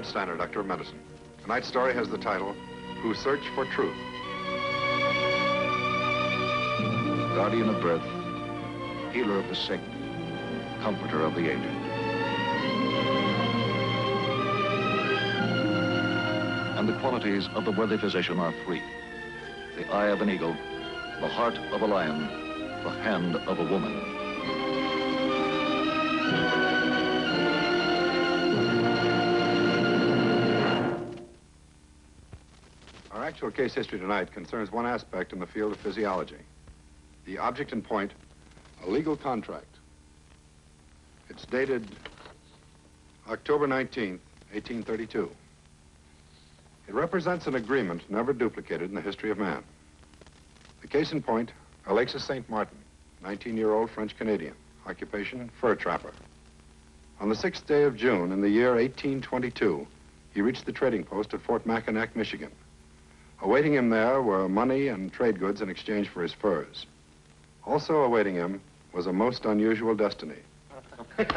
Konrad Styner, Doctor of Medicine. Tonight's story has the title, Who Search for Truth. Guardian of birth, healer of the sick, comforter of the aged. And the qualities of the worthy physician are three: the eye of an eagle, the heart of a lion, the hand of a woman. Our actual case history tonight concerns one aspect in the field of physiology. The object in point, a legal contract. It's dated October 19th, 1832. It represents an agreement never duplicated in the history of man. The case in point, Alexis St. Martin, 19-year-old French-Canadian, occupation, fur trapper. On the 6th day of June in the year 1822, he reached the trading post at Fort Mackinac, Michigan. Awaiting him there were money and trade goods in exchange for his furs. Also awaiting him was a most unusual destiny. Go to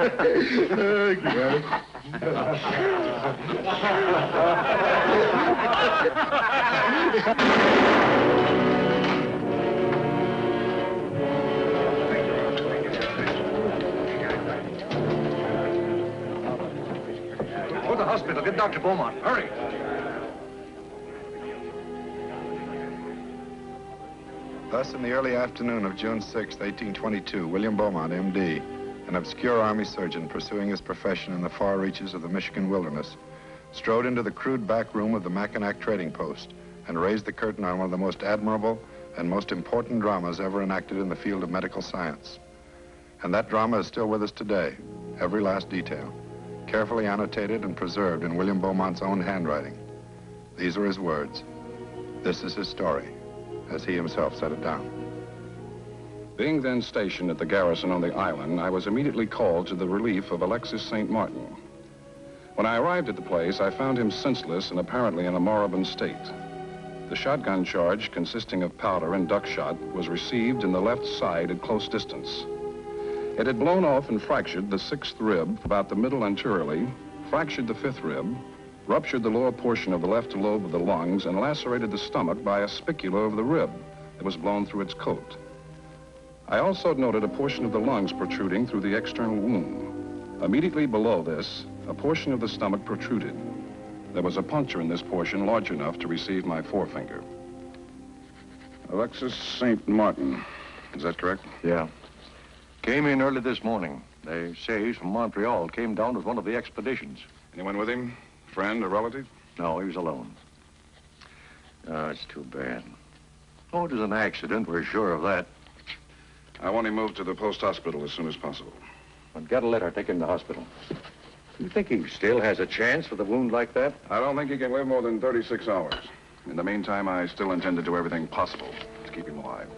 the hospital. Get Dr. Beaumont. Hurry. Thus, in the early afternoon of June 6, 1822, William Beaumont, M.D., an obscure army surgeon pursuing his profession in the far reaches of the Michigan wilderness, strode into the crude back room of the Mackinac trading post and raised the curtain on one of the most admirable and most important dramas ever enacted in the field of medical science. And that drama is still with us today, every last detail, carefully annotated and preserved in William Beaumont's own handwriting. These are his words. This is his story, as he himself set it down. Being then stationed at the garrison on the island, I was immediately called to the relief of Alexis St. Martin. When I arrived at the place, I found him senseless and apparently in a moribund state. The shotgun charge, consisting of powder and duck shot, was received in the left side at close distance. It had blown off and fractured the 6th rib about the middle anteriorly, fractured the 5th rib, ruptured the lower portion of the left lobe of the lungs, and lacerated the stomach by a spicula of the rib that was blown through its coat. I also noted a portion of the lungs protruding through the external wound. Immediately below this, a portion of the stomach protruded. There was a puncture in this portion large enough to receive my forefinger. Alexis St. Martin, is that correct? Yeah. Came in early this morning. They say he's from Montreal. Came down with one of the expeditions. Anyone with him? Friend or relative? No, he was alone. Oh, it's too bad. Oh, it was an accident. We're sure of that. I want him moved to the post hospital as soon as possible. Well, get a letter. Take him to the hospital. You think he still has a chance with a wound like that? I don't think he can live more than 36 hours. In the meantime, I still intend to do everything possible to keep him alive.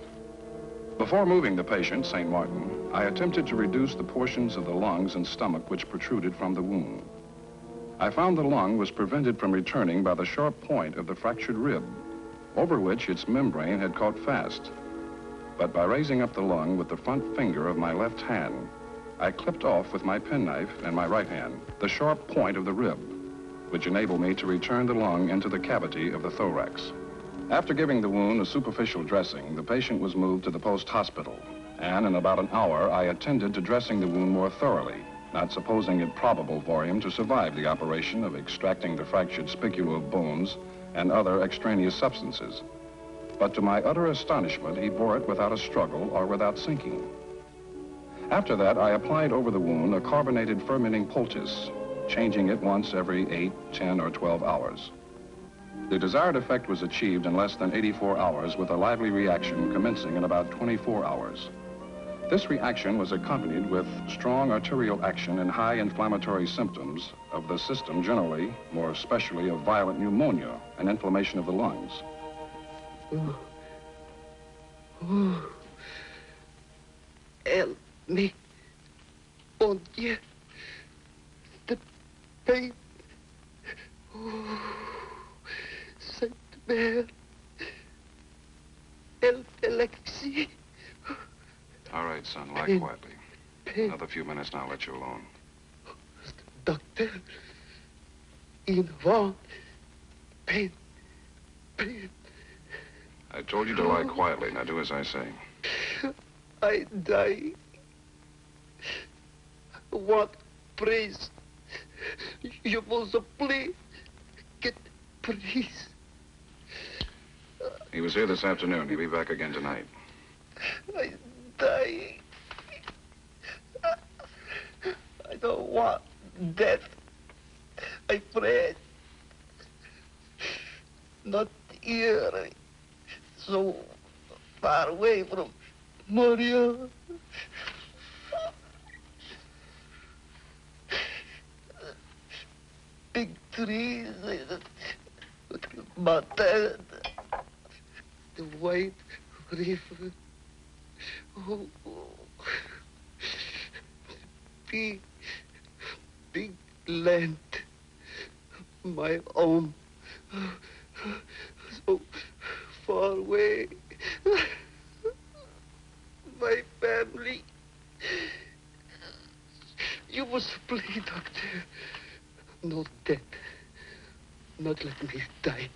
Before moving the patient, St. Martin, I attempted to reduce the portions of the lungs and stomach which protruded from the wound. I found the lung was prevented from returning by the sharp point of the fractured rib, over which its membrane had caught fast. But by raising up the lung with the front finger of my left hand, I clipped off with my penknife and my right hand the sharp point of the rib, which enabled me to return the lung into the cavity of the thorax. After giving the wound a superficial dressing, the patient was moved to the post hospital, and in about an hour, I attended to dressing the wound more thoroughly, not supposing it probable for him to survive the operation of extracting the fractured spicula of bones and other extraneous substances. But to my utter astonishment, he bore it without a struggle or without sinking. After that, I applied over the wound a carbonated fermenting poultice, changing it once every 8, 10, or 12 hours. The desired effect was achieved in less than 84 hours with a lively reaction commencing in about 24 hours. This reaction was accompanied with strong arterial action and high inflammatory symptoms of the system generally, more especially of violent pneumonia and inflammation of the lungs. Help me, bon Dieu, the pain. Sainte Mère, help Alexis. All right, son, lie quietly. Another few minutes and I'll let you alone. Doctor, in one pain. I told you to lie quietly. Now do as I say. I die. What praise? You must please get praise. He was here this afternoon. He'll be back again tonight. I die. I don't want death. I pray. Not here. So far away from Maria. Big trees, mountain, the white river. Oh, big land, my own, so far away. My family. You must please, doctor. Not death. Not let me die.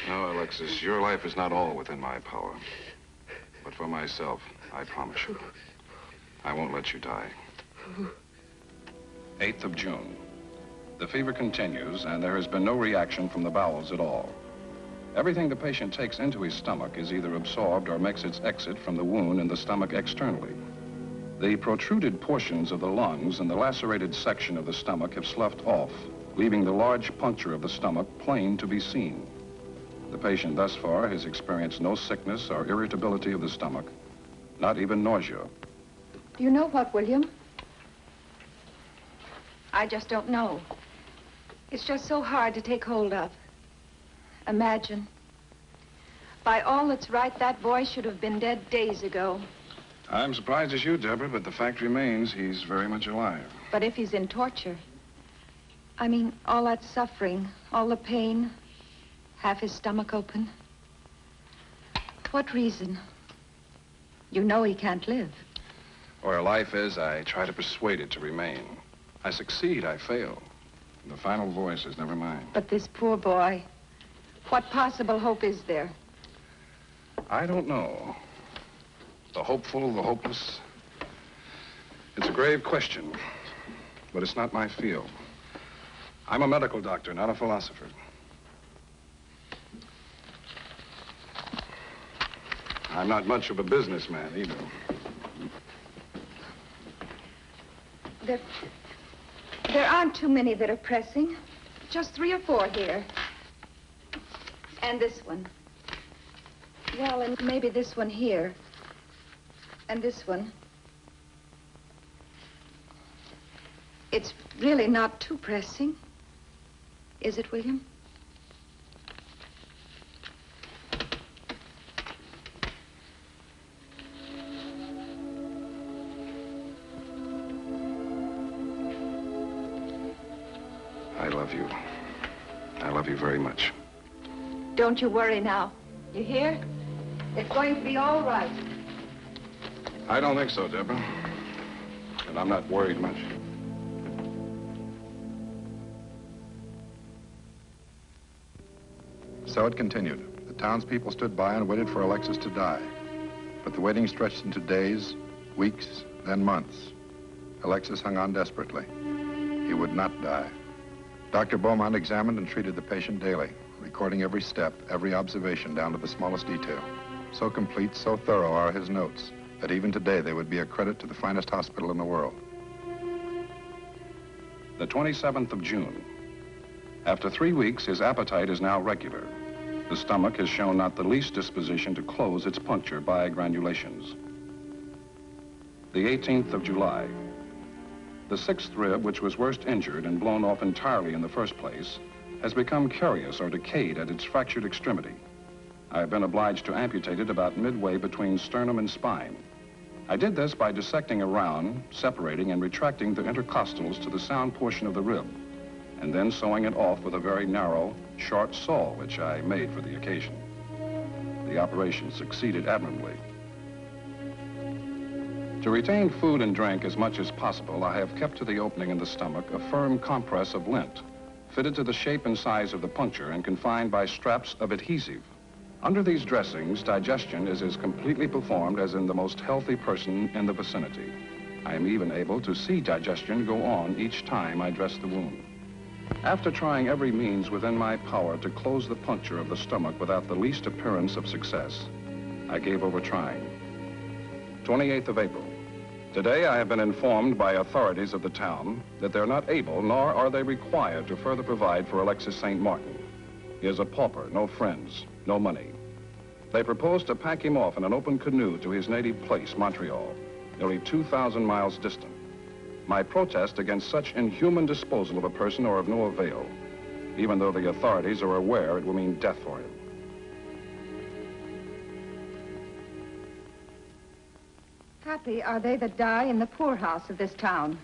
No, Alexis, your life is not all within my power. But for myself, I promise you, I won't let you die. 8th of June. The fever continues, and there has been no reaction from the bowels at all. Everything the patient takes into his stomach is either absorbed or makes its exit from the wound in the stomach externally. The protruded portions of the lungs and the lacerated section of the stomach have sloughed off, leaving the large puncture of the stomach plain to be seen. The patient thus far has experienced no sickness or irritability of the stomach, not even nausea. You know what, William? I just don't know. It's just so hard to take hold of. Imagine. By all that's right, that boy should have been dead days ago. I'm surprised as you, Deborah, but the fact remains he's very much alive. But if he's in torture, I mean, all that suffering, all the pain, half his stomach open. What reason? You know he can't live. Where life is, I try to persuade it to remain. I succeed, I fail. And the final voice is never mine. But this poor boy, what possible hope is there? I don't know. The hopeful, the hopeless. It's a grave question, but it's not my field. I'm a medical doctor, not a philosopher. I'm not much of a businessman either. There aren't too many that are pressing. Just 3 or 4 here. And this one. Well, and maybe this one here. And this one. It's really not too pressing. Is it, William? I love you. I love you very much. Don't you worry now. You hear? It's going to be all right. I don't think so, Deborah. And I'm not worried much. So it continued. The townspeople stood by and waited for Alexis to die. But the waiting stretched into days, weeks, then months. Alexis hung on desperately. He would not die. Dr. Beaumont examined and treated the patient daily, recording every step, every observation down to the smallest detail. So complete, so thorough are his notes that even today they would be a credit to the finest hospital in the world. The 27th of June. After 3 weeks, his appetite is now regular. The stomach has shown not the least disposition to close its puncture by granulations. The 18th of July. The 6th rib, which was worst injured and blown off entirely in the first place, has become carious or decayed at its fractured extremity. I have been obliged to amputate it about midway between sternum and spine. I did this by dissecting around, separating and retracting the intercostals to the sound portion of the rib, and then sewing it off with a very narrow, short saw, which I made for the occasion. The operation succeeded admirably. To retain food and drink as much as possible, I have kept to the opening in the stomach a firm compress of lint, fitted to the shape and size of the puncture and confined by straps of adhesive. Under these dressings, digestion is as completely performed as in the most healthy person in the vicinity. I am even able to see digestion go on each time I dress the wound. After trying every means within my power to close the puncture of the stomach without the least appearance of success, I gave over trying. 28th of April. Today I have been informed by authorities of the town that they're not able, nor are they required, to further provide for Alexis St. Martin. He is a pauper, no friends, no money. They propose to pack him off in an open canoe to his native place, Montreal, nearly 2,000 miles distant. My protest against such inhuman disposal of a person are of no avail, even though the authorities are aware it will mean death for him. Happy are they that die in the poorhouse of this town.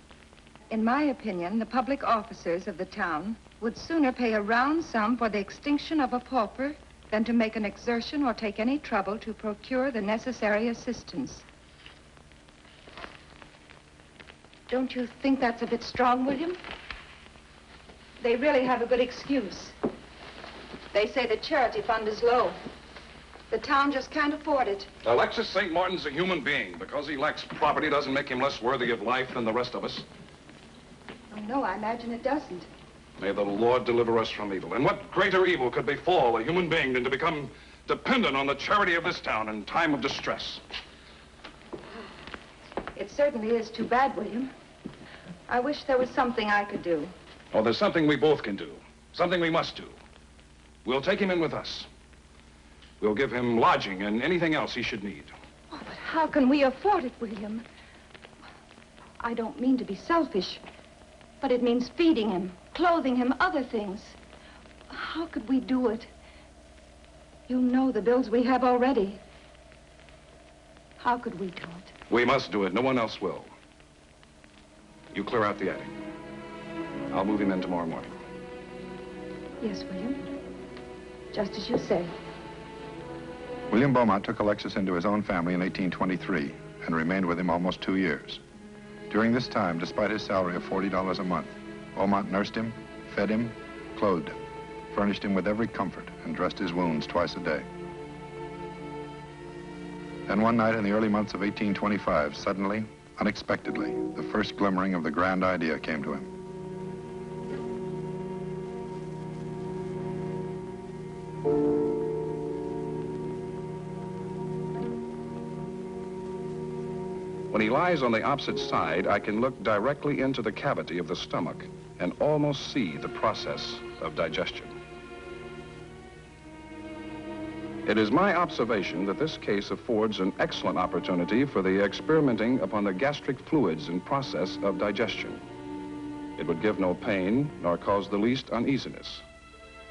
In my opinion, the public officers of the town would sooner pay a round sum for the extinction of a pauper than to make an exertion or take any trouble to procure the necessary assistance. Don't you think that's a bit strong, William? They really have a good excuse. They say the charity fund is low. The town just can't afford it. Alexis St. Martin's a human being. Because he lacks property doesn't make him less worthy of life than the rest of us. Oh, no, I imagine it doesn't. May the Lord deliver us from evil. And what greater evil could befall a human being than to become dependent on the charity of this town in time of distress? It certainly is too bad, William. I wish there was something I could do. Oh, there's something we both can do. Something we must do. We'll take him in with us. We'll give him lodging and anything else he should need. Oh, but how can we afford it, William? I don't mean to be selfish, but it means feeding him, clothing him, other things. How could we do it? You know the bills we have already. How could we do it? We must do it. No one else will. You clear out the attic. I'll move him in tomorrow morning. Yes, William. Just as you say. William Beaumont took Alexis into his own family in 1823 and remained with him almost 2 years. During this time, despite his salary of $40 a month, Beaumont nursed him, fed him, clothed him, furnished him with every comfort, and dressed his wounds twice a day. Then one night in the early months of 1825, suddenly, unexpectedly, the first glimmering of the grand idea came to him. When he lies on the opposite side, I can look directly into the cavity of the stomach and almost see the process of digestion. It is my observation that this case affords an excellent opportunity for the experimenting upon the gastric fluids and process of digestion. It would give no pain nor cause the least uneasiness.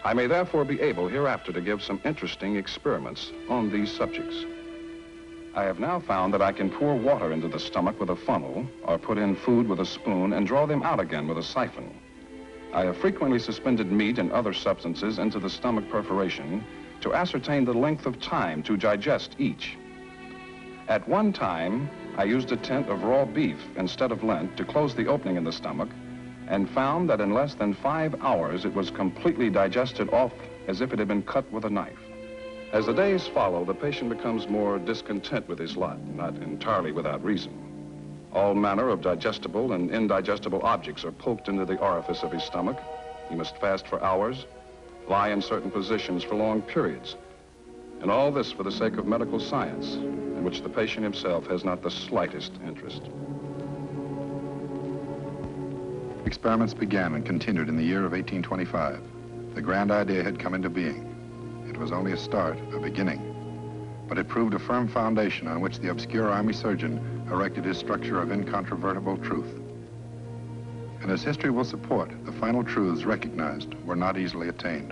I may therefore be able hereafter to give some interesting experiments on these subjects. I have now found that I can pour water into the stomach with a funnel or put in food with a spoon and draw them out again with a siphon. I have frequently suspended meat and other substances into the stomach perforation to ascertain the length of time to digest each. At one time, I used a tint of raw beef instead of lint to close the opening in the stomach and found that in less than 5 hours it was completely digested off as if it had been cut with a knife. As the days follow, the patient becomes more discontent with his lot, not entirely without reason. All manner of digestible and indigestible objects are poked into the orifice of his stomach. He must fast for hours, lie in certain positions for long periods, and all this for the sake of medical science, in which the patient himself has not the slightest interest. Experiments began and continued in the year of 1825. The grand idea had come into being. It was only a start, a beginning, but it proved a firm foundation on which the obscure army surgeon erected his structure of incontrovertible truth. And as history will support, the final truths recognized were not easily attained.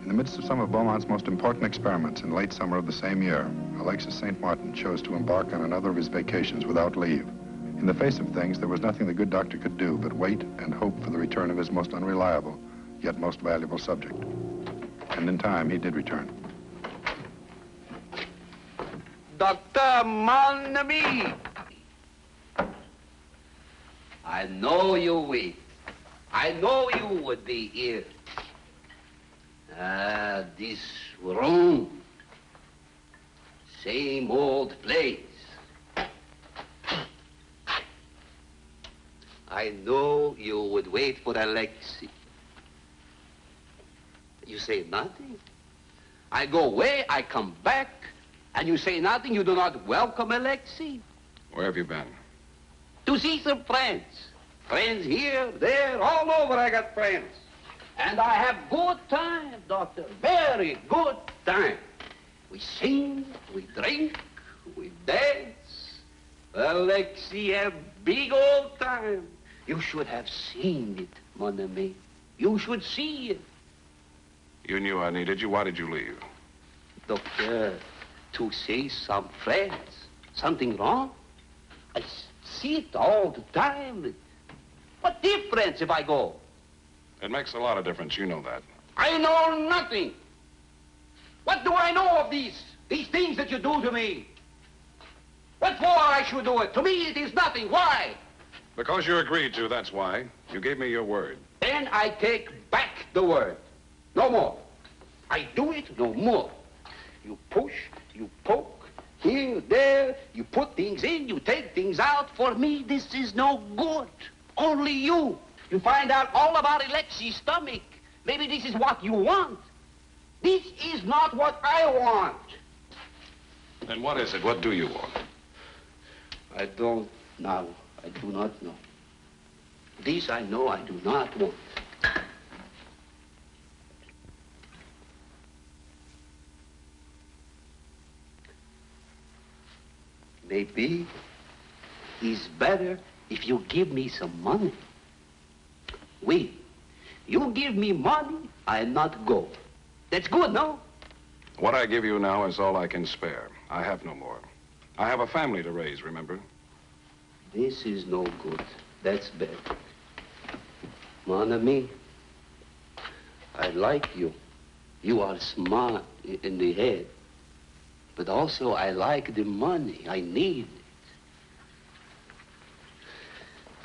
In the midst of some of Beaumont's most important experiments in late summer of the same year, Alexis St. Martin chose to embark on another of his vacations without leave. In the face of things, there was nothing the good doctor could do but wait and hope for the return of his most unreliable, yet most valuable subject. And in time, he did return. Doctor, mon ami. I know you wait. I know you would be here. This room. Same old place. I know you would wait for Alexei. You say nothing. I go away, I come back, and you say nothing. You do not welcome Alexei. Where have you been? To see some friends. Friends here, there, all over I got friends. And I have good time, doctor. Very good time. We sing, we drink, we dance. Alexei have big old time. You should have seen it, mon ami. You should see it. You knew I needed you. Why did you leave? Doctor, to see some friends. Something wrong? I see it all the time. What difference if I go? It makes a lot of difference. You know that. I know nothing. What do I know of these things that you do to me? What for I should do it? To me, it is nothing. Why? Because you agreed to, that's why. You gave me your word. Then I take back the word. No more. I do it no more. You push, you poke, here, there, you put things in, you take things out. For me, this is no good. Only you. You find out all about Alexei's stomach. Maybe this is what you want. This is not what I want. Then what is it? What do you want? I don't know. I do not know. This I know I do not want. Maybe it's better if you give me some money. Oui. You give me money, I not go. That's good, no? What I give you now is all I can spare. I have no more. I have a family to raise, remember? This is no good. That's bad. Mon ami, I like you. You are smart in the head. But also, I like the money. I need it.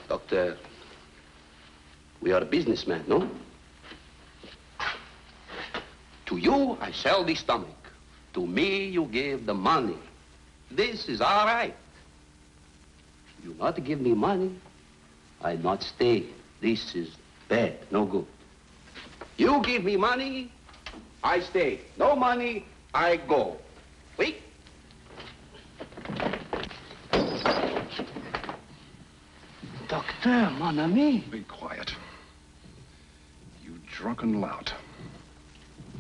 Doctor, we are businessmen, no? To you, I sell the stomach. To me, you give the money. This is all right. You not give me money, I not stay. This is bad, no good. You give me money, I stay. No money, I go. Wait. Doctor, mon ami. Be quiet. You drunken lout.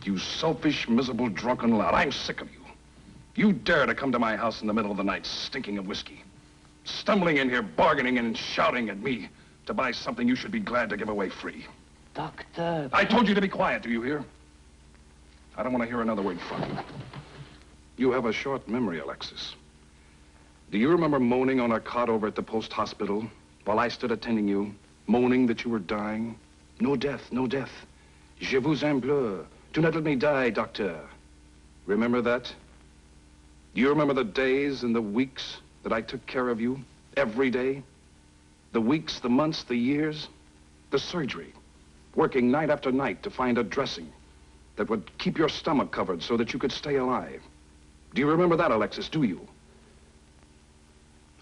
You selfish, miserable, drunken lout. I'm sick of you. You dare to come to my house in the middle of the night, stinking of whiskey. Stumbling in here, bargaining and shouting at me to buy something you should be glad to give away free. Doctor. I told you to be quiet, do you hear? I don't want to hear another word from you. You have a short memory, Alexis. Do you remember moaning on a cot over at the post hospital while I stood attending you, moaning that you were dying? No death, no death. Je vous implore. Do not let me die, doctor. Remember that? Do you remember the days and the weeks that I took care of you every day? The weeks, the months, the years, the surgery, working night after night to find a dressing that would keep your stomach covered so that you could stay alive. Do you remember that, Alexis, do you?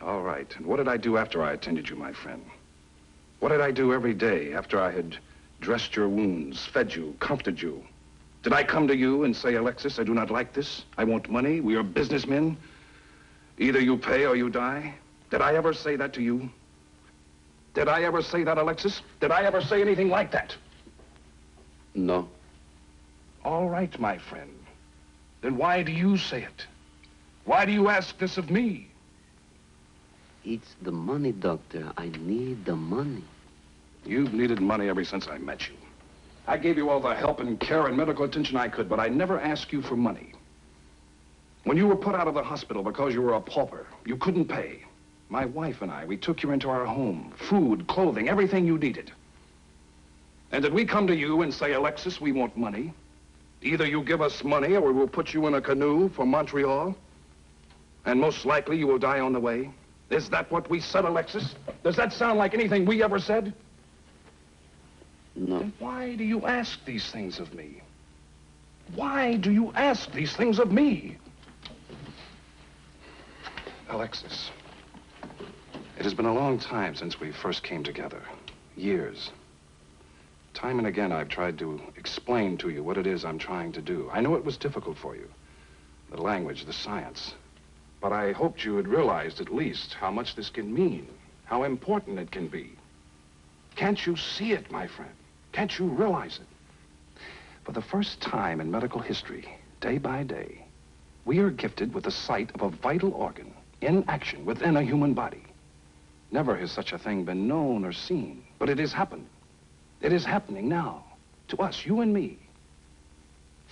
All right, and what did I do after I attended you, my friend? What did I do every day after I had dressed your wounds, fed you, comforted you? Did I come to you and say, Alexis, I do not like this. I want money. We are businessmen. Either you pay or you die. Did I ever say that to you? Did I ever say that, Alexis? Did I ever say anything like that? No. All right, my friend. Then why do you say it? Why do you ask this of me? It's the money, doctor. I need the money. You've needed money ever since I met you. I gave you all the help and care and medical attention I could, but I never asked you for money. When you were put out of the hospital because you were a pauper, you couldn't pay. My wife and I, we took you into our home. Food, clothing, everything you needed. And did we come to you and say, Alexis, we want money? Either you give us money or we will put you in a canoe for Montreal? And most likely you will die on the way? Is that what we said, Alexis? Does that sound like anything we ever said? No. Then why do you ask these things of me? Why do you ask these things of me? Alexis, it has been a long time since we first came together. Years. Time and again, I've tried to explain to you what it is I'm trying to do. I know it was difficult for you. The language, the science. But I hoped you had realized at least how much this can mean, how important it can be. Can't you see it, my friend? Can't you realize it? For the first time in medical history, day by day, we are gifted with the sight of a vital organ in action within a human body. Never has such a thing been known or seen, but it has happened. It is happening now, to us, you and me.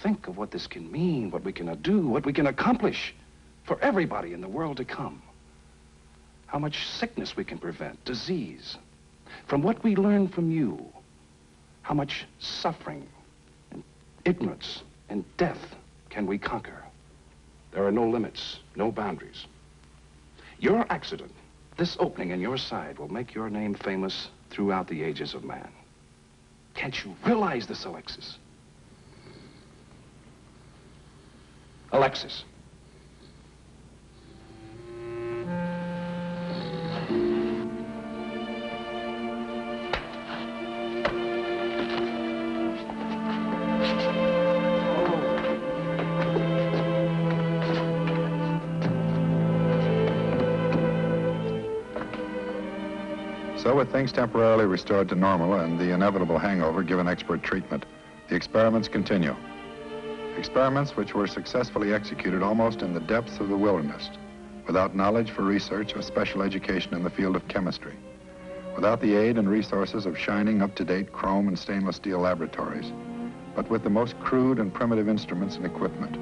Think of what this can mean, what we can do, what we can accomplish for everybody in the world to come. How much sickness we can prevent, disease. From what we learn from you, how much suffering and ignorance and death can we conquer? There are no limits, no boundaries. Your accident, this opening in your side, will make your name famous throughout the ages of man. Can't you realize this, Alexis? Alexis. So with things temporarily restored to normal and the inevitable hangover given expert treatment, the experiments continue. Experiments which were successfully executed almost in the depths of the wilderness, without knowledge for research or special education in the field of chemistry, without the aid and resources of shining, up-to-date chrome and stainless steel laboratories, but with the most crude and primitive instruments and equipment,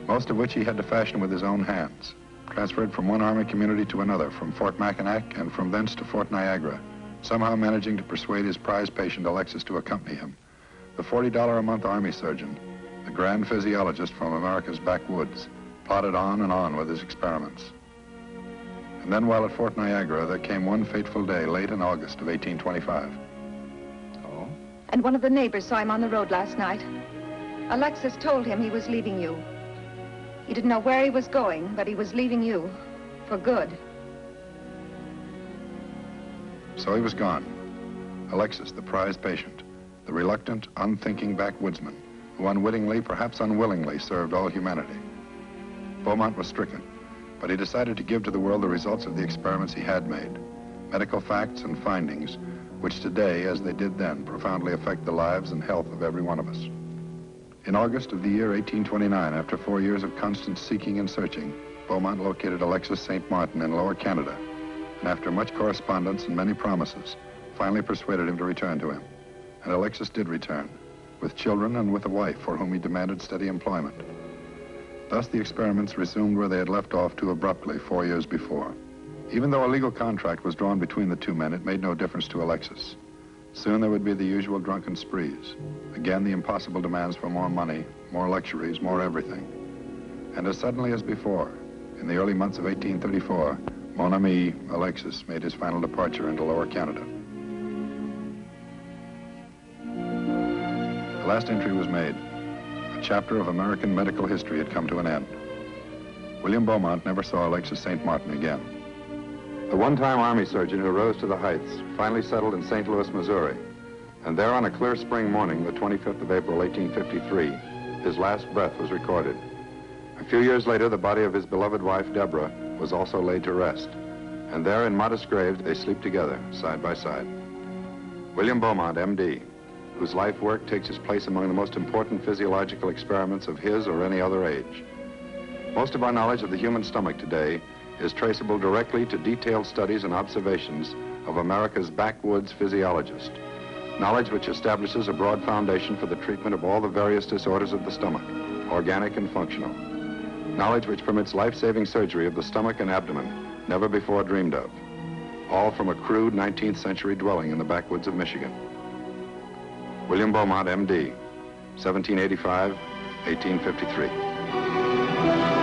most of which he had to fashion with his own hands, transferred from one Army community to another, from Fort Mackinac and from thence to Fort Niagara, somehow managing to persuade his prize patient Alexis to accompany him. The $40 a month Army surgeon, the grand physiologist from America's backwoods, plodded on and on with his experiments. And then while at Fort Niagara, there came one fateful day late in August of 1825. Oh? And one of the neighbors saw him on the road last night. Alexis told him he was leaving you. He didn't know where he was going, but he was leaving you for good. So he was gone. Alexis, the prized patient, the reluctant, unthinking backwoodsman, who unwittingly, perhaps unwillingly, served all humanity. Beaumont was stricken, but he decided to give to the world the results of the experiments he had made, medical facts and findings, which today, as they did then, profoundly affect the lives and health of every one of us. In August of the year 1829, after 4 years of constant seeking and searching, Beaumont located Alexis St. Martin in Lower Canada, and after much correspondence and many promises, finally persuaded him to return to him. And Alexis did return, with children and with a wife for whom he demanded steady employment. Thus the experiments resumed where they had left off too abruptly 4 years before. Even though a legal contract was drawn between the two men, it made no difference to Alexis. Soon there would be the usual drunken sprees. Again, the impossible demands for more money, more luxuries, more everything. And as suddenly as before, in the early months of 1834, mon ami, Alexis, made his final departure into Lower Canada. The last entry was made. A chapter of American medical history had come to an end. William Beaumont never saw Alexis St. Martin again. The one-time Army surgeon who rose to the heights finally settled in St. Louis, Missouri. And there on a clear spring morning, the 25th of April, 1853, his last breath was recorded. A few years later, the body of his beloved wife, Deborah, was also laid to rest. And there in modest graves, they sleep together, side by side. William Beaumont, M.D., whose life work takes his place among the most important physiological experiments of his or any other age. Most of our knowledge of the human stomach today is traceable directly to detailed studies and observations of America's backwoods physiologist, knowledge which establishes a broad foundation for the treatment of all the various disorders of the stomach, organic and functional, knowledge which permits life-saving surgery of the stomach and abdomen, never before dreamed of, all from a crude 19th century dwelling in the backwoods of Michigan. William Beaumont, M.D., 1785, 1853.